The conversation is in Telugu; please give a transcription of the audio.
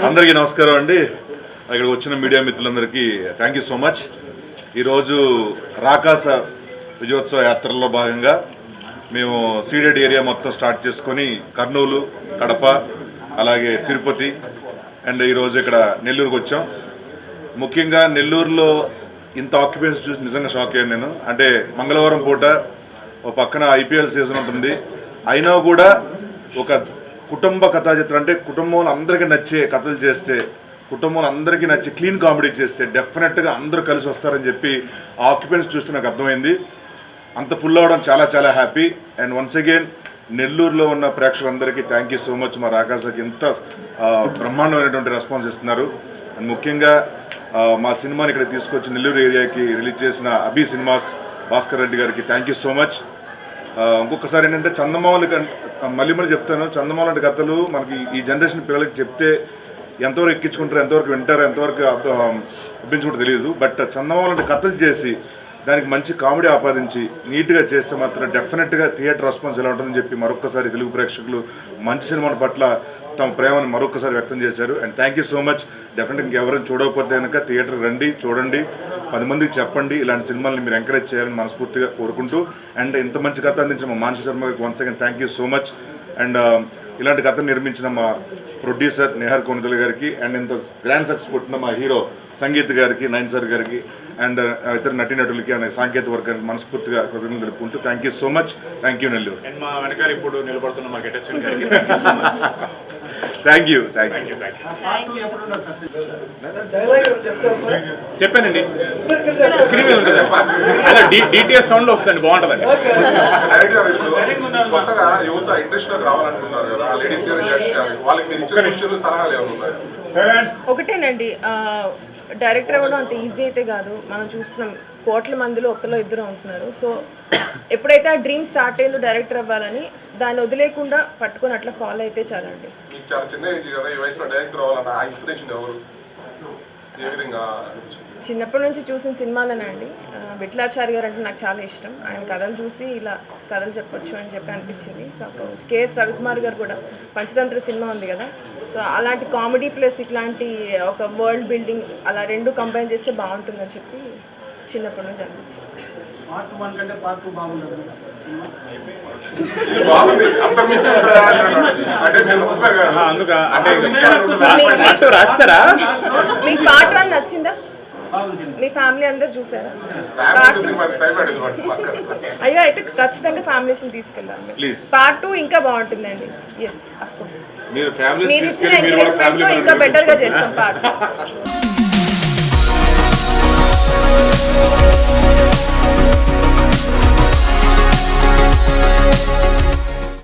అందరికీ నమస్కారం అండి. ఇక్కడ వచ్చిన మీడియా మిత్రులందరికీ థ్యాంక్ యూ సో మచ్. ఈరోజు రాకాస విజయోత్సవ యాత్రలో భాగంగా మేము సీడెడ్ ఏరియా మొత్తం స్టార్ట్ చేసుకొని కర్నూలు, కడప, అలాగే తిరుపతి అండ్ ఈరోజు ఇక్కడ నెల్లూరుకి వచ్చాం. ముఖ్యంగా నెల్లూరులో ఇంత ఆక్యుపెన్సీ చూసి నిజంగా షాక్ అయ్యాను నేను. అంటే మంగళవారం పూట ఒక పక్కన ఐపీఎల్ సీజన్ ఉంటుంది, అయినా కూడా ఒక కుటుంబ కథా చిత్రం అంటే కుటుంబంలో అందరికీ నచ్చే కథలు చేస్తే, కుటుంబంలో అందరికీ నచ్చే క్లీన్ కామెడీ చేస్తే డెఫినెట్గా అందరూ కలిసి వస్తారని చెప్పి ఆ ఆక్యుపెన్సీ చూస్తే నాకు అర్థమైంది. అంత ఫుల్ అవడం చాలా చాలా హ్యాపీ. అండ్ వన్స్ అగైన్ నెల్లూరులో ఉన్న ప్రేక్షకులందరికీ థ్యాంక్ యూ సో మచ్. మా రాకాసకి ఎంత బ్రహ్మాండమైనటువంటి రెస్పాన్స్ ఇస్తున్నారు. అండ్ ముఖ్యంగా మా సినిమాని ఇక్కడ తీసుకొచ్చి నెల్లూరు ఏరియాకి రిలీజ్ చేసిన అభి సినిమాస్ భాస్కర్ రెడ్డి గారికి థ్యాంక్ యూ సో మచ్. ఇంకొకసారి ఏంటంటే చందమామలు మళ్ళీ చెప్తాను, చందమామ లాంటి కథలు మనకి ఈ జనరేషన్ పిల్లలకి చెప్తే ఎంతవరకు ఎక్కించుకుంటారు, ఎంతవరకు వింటారు, ఎంతవరకు అప్పించుకుంటారో తెలియదు. బట్ చందమామ లాంటి కథలు చేసి దానికి మంచి కామెడీ ఆపాదించి నీట్గా చేస్తే మాత్రం డెఫినెట్గా థియేటర్ రెస్పాన్స్ ఎలా ఉంటుందని చెప్పి మరొకసారి తెలుగు ప్రేక్షకులు మంచి సినిమాల పట్ల తమ ప్రేమను మరొకసారి వ్యక్తం చేశారు. And thank you so much. డెఫినెట్గా ఇంకెవరైనా చూడకపోతే కనుక థియేటర్ రండి, చూడండి, 10 మందికి చెప్పండి. ఇలాంటి సినిమాలని మీరు ఎంకరేజ్ చేయాలని మనస్ఫూర్తిగా కోరుకుంటూ, అండ్ ఇంత మంచి కథ అందించిన మా మానస శర్మ గారికి once again thank you so much. And ఇలాంటి కథ నిర్మించిన మా ప్రొడ్యూసర్ నిహార్ కొనిదల గారికి, అండ్ ఇంత గ్రాండ్ సక్సెస్ కొట్టిన మా హీరో సంగీత్ గారికి, నైన్ సార్ గారికి, అండ్ ఇతర నటీనటులకి అనే సాంకేతిక వర్గానికి మనస్ఫూర్తిగా కృతజ్ఞతలు తెలుపుకుంటూ thank you so much. Thank you Nellore. మా వెనకాల ఇప్పుడు నిలబడుతున్న మా గెటెస్ట్ గారికి థ్యాంక్ యూ. చెప్పానండి, స్క్రీన్ మీద ఉంటుంది, అలా డిటిఎస్ సౌండ్ లో వస్తుంది, బాగుంటుందండి. కొత్తగా యువత ఇండస్ట్రీలోకి రావాలనుకుంటున్నారు కదా, లేడీస్ గారు, జెంట్స్ గారు, వాళ్ళకి మీరు ఇచ్చే సూచనలు, సలహాలు ఏమైనా ఉన్నాయి? ఒకటేనండి, డైరెక్టర్ అవ్వడం అంత ఈజీ అయితే కాదు. మనం చూస్తున్నాం కోట్ల మందిలో ఒకరిలో ఇద్దరు ఉంటున్నారు. సో ఎప్పుడైతే ఆ డ్రీమ్ స్టార్ట్ అయిందో డైరెక్టర్ అవ్వాలని, దాన్ని వదిలేకుండా పట్టుకొని అట్లా ఫాలో అయితే చాలండి. చాలా చిన్న ఏజ్ కదా, ఈ వయసులో డైరెక్టర్ అవ్వాలన్న ఆ ఇన్స్పిరేషన్ ఎవరు, ఏ విధంగా? చిన్నప్పటి నుంచి చూసిన సినిమాలేనండి. విఠలాచారి గారు అంటే నాకు చాలా ఇష్టం. ఆయన కథలు చూసి ఇలా కథలు చెప్పొచ్చు అని చెప్పి అనిపించింది. సో కేఎస్ రవికుమార్ గారు కూడా పంచతంత్ర సినిమా ఉంది కదా, సో అలాంటి కామెడీ ప్లస్ ఇట్లాంటి ఒక వరల్డ్ బిల్డింగ్ అలా రెండు కంబైన్ చేస్తే బాగుంటుందని చెప్పి చిన్నప్పటి నుంచి అనిపించింది. మీకు పార్ట్ 1 నచ్చిందా? మీ ఫ్యామిలీ అందరు చూసారా? అయ్యో, అయితే ఖచ్చితంగా ఫ్యామిలీస్ని తీసుకెళ్ళాలి. పార్ట్ 2 ఇంకా బాగుంటుందండి. Yes, of course. మీరు ఇచ్చిన ఎంకరేజ్మెంట్ ఇంకా బెటర్గా చేస్తాం పార్ట్